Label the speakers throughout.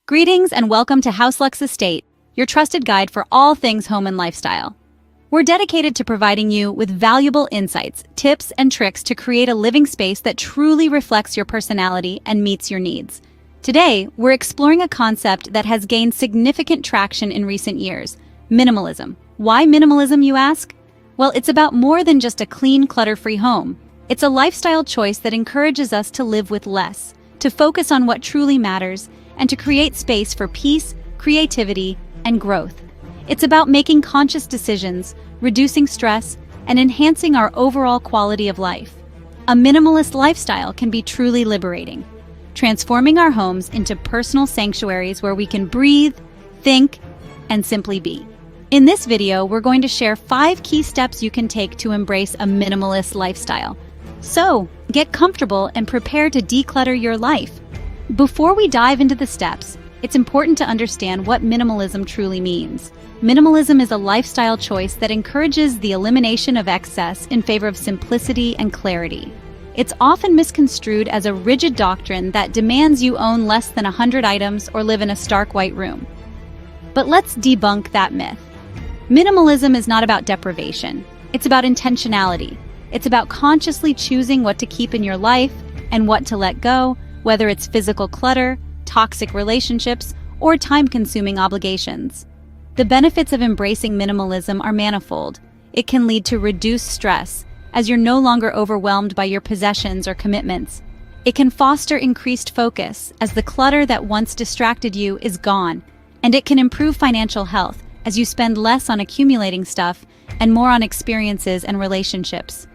Speaker 1: Greetings and welcome to House Lux Estate, your trusted guide for all things home and lifestyle. We're dedicated to providing you with valuable insights, tips, and tricks to create a living space that truly reflects your personality and meets your needs. Today, we're exploring a concept that has gained significant traction in recent years: minimalism. Why minimalism, you ask? Well, it's about more than just a clean, clutter-free home. It's a lifestyle choice that encourages us to live with less, to focus on what truly matters, and to create space for peace, creativity, and growth. It's about making conscious decisions, reducing stress, and enhancing our overall quality of life. A minimalist lifestyle can be truly liberating, transforming our homes into personal sanctuaries where we can breathe, think, and simply be. In this video, we're going to share 5 key steps you can take to embrace a minimalist lifestyle. So, get comfortable and prepare to declutter your life. Before we dive into the steps, it's important to understand what minimalism truly means. Minimalism is a lifestyle choice that encourages the elimination of excess in favor of simplicity and clarity. It's often misconstrued as a rigid doctrine that demands you own less than 100 items or live in a stark white room. But let's debunk that myth. Minimalism is not about deprivation. It's about intentionality. It's about consciously choosing what to keep in your life and what to let go, whether it's physical clutter, toxic relationships, or time-consuming obligations. The benefits of embracing minimalism are manifold. It can lead to reduced stress, as you're no longer overwhelmed by your possessions or commitments. It can foster increased focus, as the clutter that once distracted you is gone. And it can improve financial health, as you spend less on accumulating stuff and more on experiences and relationships.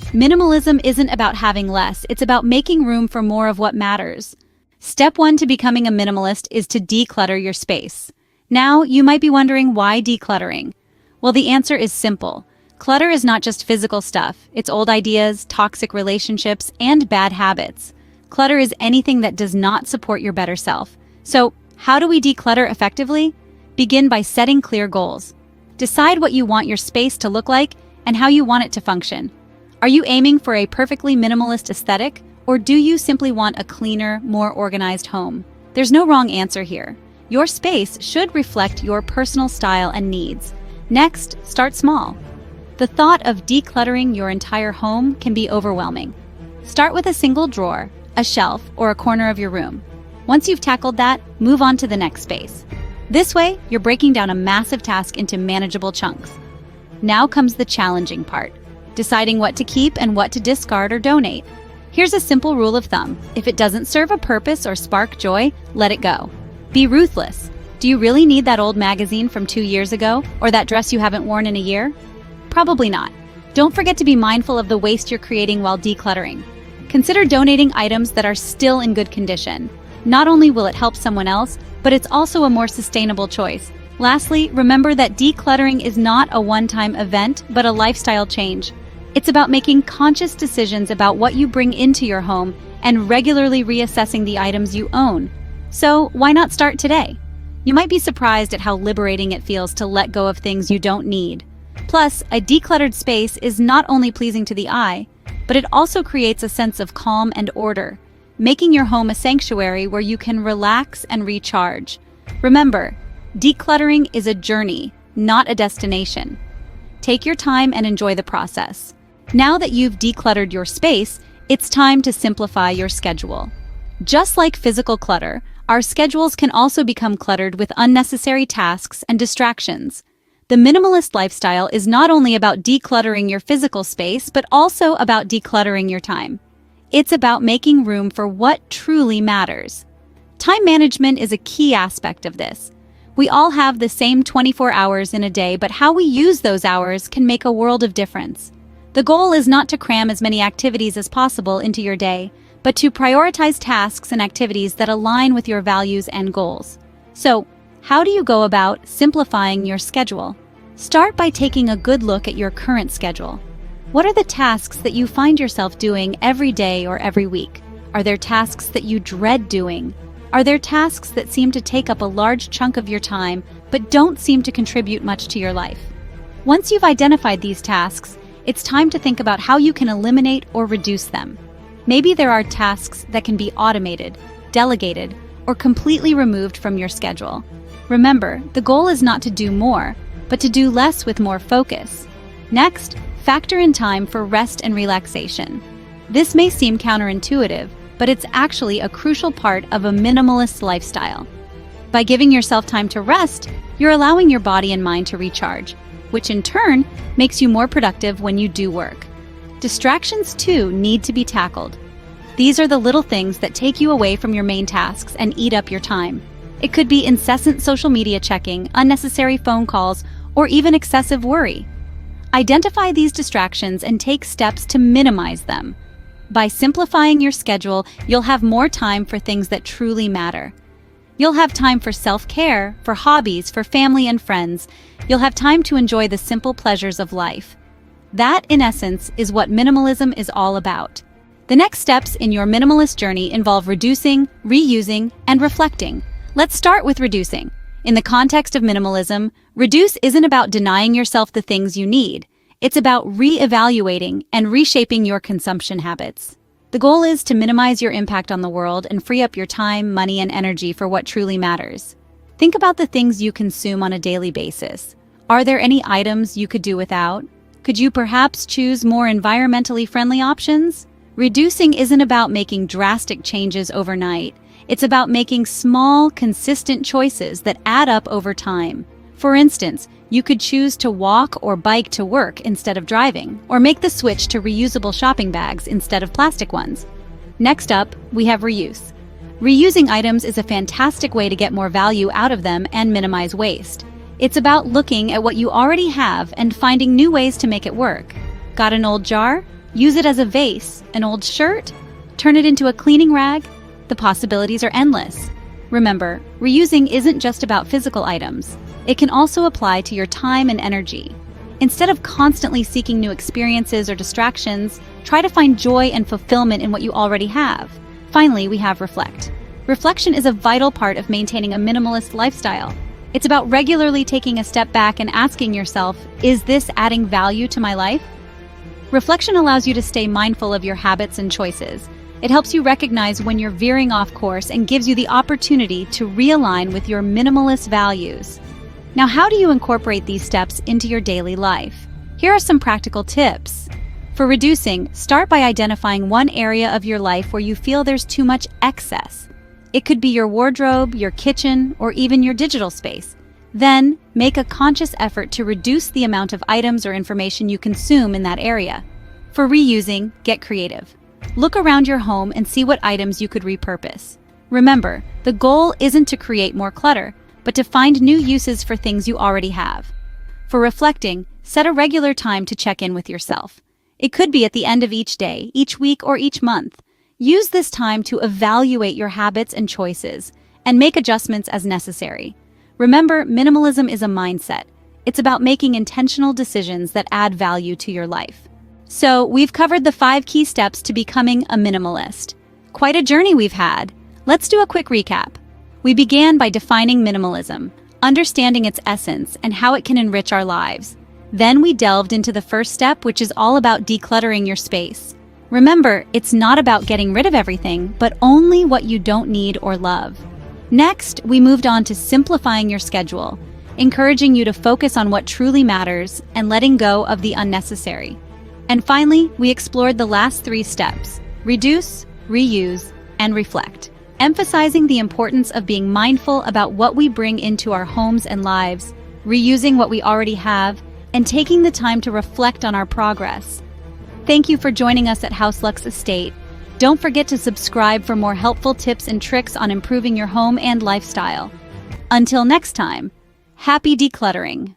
Speaker 1: Minimalism isn't about having less, it's about making room for more of what matters. Step 1 to becoming a minimalist is to declutter your space. Now, you might be wondering, why decluttering? Well, the answer is simple. Clutter is not just physical stuff, it's old ideas, toxic relationships, and bad habits. Clutter is anything that does not support your better self. So, how do we declutter effectively? Begin by setting clear goals. Decide what you want your space to look like and how you want it to function. Are you aiming for a perfectly minimalist aesthetic, or do you simply want a cleaner, more organized home? There's no wrong answer here. Your space should reflect your personal style and needs. Next, start small. The thought of decluttering your entire home can be overwhelming. Start with a single drawer, a shelf, or a corner of your room. Once you've tackled that, move on to the next space. This way, you're breaking down a massive task into manageable chunks. Now comes the challenging part: deciding what to keep and what to discard or donate. Here's a simple rule of thumb: if it doesn't serve a purpose or spark joy, let it go. Be ruthless. Do you really need that old magazine from 2 years ago, or that dress you haven't worn in a year? Probably not. Don't forget to be mindful of the waste you're creating while decluttering. Consider donating items that are still in good condition. Not only will it help someone else, but it's also a more sustainable choice. Lastly, remember that decluttering is not a one-time event, but a lifestyle change. It's about making conscious decisions about what you bring into your home and regularly reassessing the items you own. So, why not start today? You might be surprised at how liberating it feels to let go of things you don't need. Plus, a decluttered space is not only pleasing to the eye, but it also creates a sense of calm and order, making your home a sanctuary where you can relax and recharge. Remember, decluttering is a journey, not a destination. Take your time and enjoy the process. Now that you've decluttered your space, it's time to simplify your schedule. Just like physical clutter, our schedules can also become cluttered with unnecessary tasks and distractions. The minimalist lifestyle is not only about decluttering your physical space, but also about decluttering your time. It's about making room for what truly matters. Time management is a key aspect of this. We all have the same 24 hours in a day, but how we use those hours can make a world of difference. The goal is not to cram as many activities as possible into your day, but to prioritize tasks and activities that align with your values and goals. So, how do you go about simplifying your schedule? Start by taking a good look at your current schedule. What are the tasks that you find yourself doing every day or every week? Are there tasks that you dread doing? Are there tasks that seem to take up a large chunk of your time but don't seem to contribute much to your life? Once you've identified these tasks, it's time to think about how you can eliminate or reduce them. Maybe there are tasks that can be automated, delegated, or completely removed from your schedule. Remember, the goal is not to do more, but to do less with more focus. Next, factor in time for rest and relaxation. This may seem counterintuitive, but it's actually a crucial part of a minimalist lifestyle. By giving yourself time to rest, you're allowing your body and mind to recharge, which in turn makes you more productive when you do work. Distractions, too, need to be tackled. These are the little things that take you away from your main tasks and eat up your time. It could be incessant social media checking, unnecessary phone calls, or even excessive worry. Identify these distractions and take steps to minimize them. By simplifying your schedule, you'll have more time for things that truly matter. You'll have time for self-care, for hobbies, for family and friends. You'll have time to enjoy the simple pleasures of life. That, in essence, is what minimalism is all about. The next steps in your minimalist journey involve reducing, reusing, and reflecting. Let's start with reducing. In the context of minimalism, reduce isn't about denying yourself the things you need. It's about re-evaluating and reshaping your consumption habits. The goal is to minimize your impact on the world and free up your time, money, and energy for what truly matters. Think about the things you consume on a daily basis. Are there any items you could do without? Could you perhaps choose more environmentally friendly options? Reducing isn't about making drastic changes overnight. It's about making small, consistent choices that add up over time. For instance, you could choose to walk or bike to work instead of driving, or make the switch to reusable shopping bags instead of plastic ones. Next up, we have reuse. Reusing items is a fantastic way to get more value out of them and minimize waste. It's about looking at what you already have and finding new ways to make it work. Got an old jar? Use it as a vase. An old shirt? Turn it into a cleaning rag? The possibilities are endless. Remember, reusing isn't just about physical items. It can also apply to your time and energy. Instead of constantly seeking new experiences or distractions, try to find joy and fulfillment in what you already have. Finally, we have reflect. Reflection is a vital part of maintaining a minimalist lifestyle. It's about regularly taking a step back and asking yourself, is this adding value to my life? Reflection allows you to stay mindful of your habits and choices. It helps you recognize when you're veering off course and gives you the opportunity to realign with your minimalist values. Now, how do you incorporate these steps into your daily life? Here are some practical tips. For reducing, start by identifying one area of your life where you feel there's too much excess. It could be your wardrobe, your kitchen, or even your digital space. Then, make a conscious effort to reduce the amount of items or information you consume in that area. For reusing, get creative. Look around your home and see what items you could repurpose. Remember, the goal isn't to create more clutter, but to find new uses for things you already have. For reflecting, set a regular time to check in with yourself. It could be at the end of each day, each week, or each month. Use this time to evaluate your habits and choices, and make adjustments as necessary. Remember, minimalism is a mindset. It's about making intentional decisions that add value to your life. So, we've covered the 5 key steps to becoming a minimalist. Quite a journey we've had. Let's do a quick recap. We began by defining minimalism, understanding its essence and how it can enrich our lives. Then we delved into the first step, which is all about decluttering your space. Remember, it's not about getting rid of everything, but only what you don't need or love. Next, we moved on to simplifying your schedule, encouraging you to focus on what truly matters and letting go of the unnecessary. And finally, we explored the last 3 steps: reduce, reuse, and reflect, emphasizing the importance of being mindful about what we bring into our homes and lives, reusing what we already have, and taking the time to reflect on our progress. Thank you for joining us at House Lux Estate. Don't forget to subscribe for more helpful tips and tricks on improving your home and lifestyle. Until next time, happy decluttering!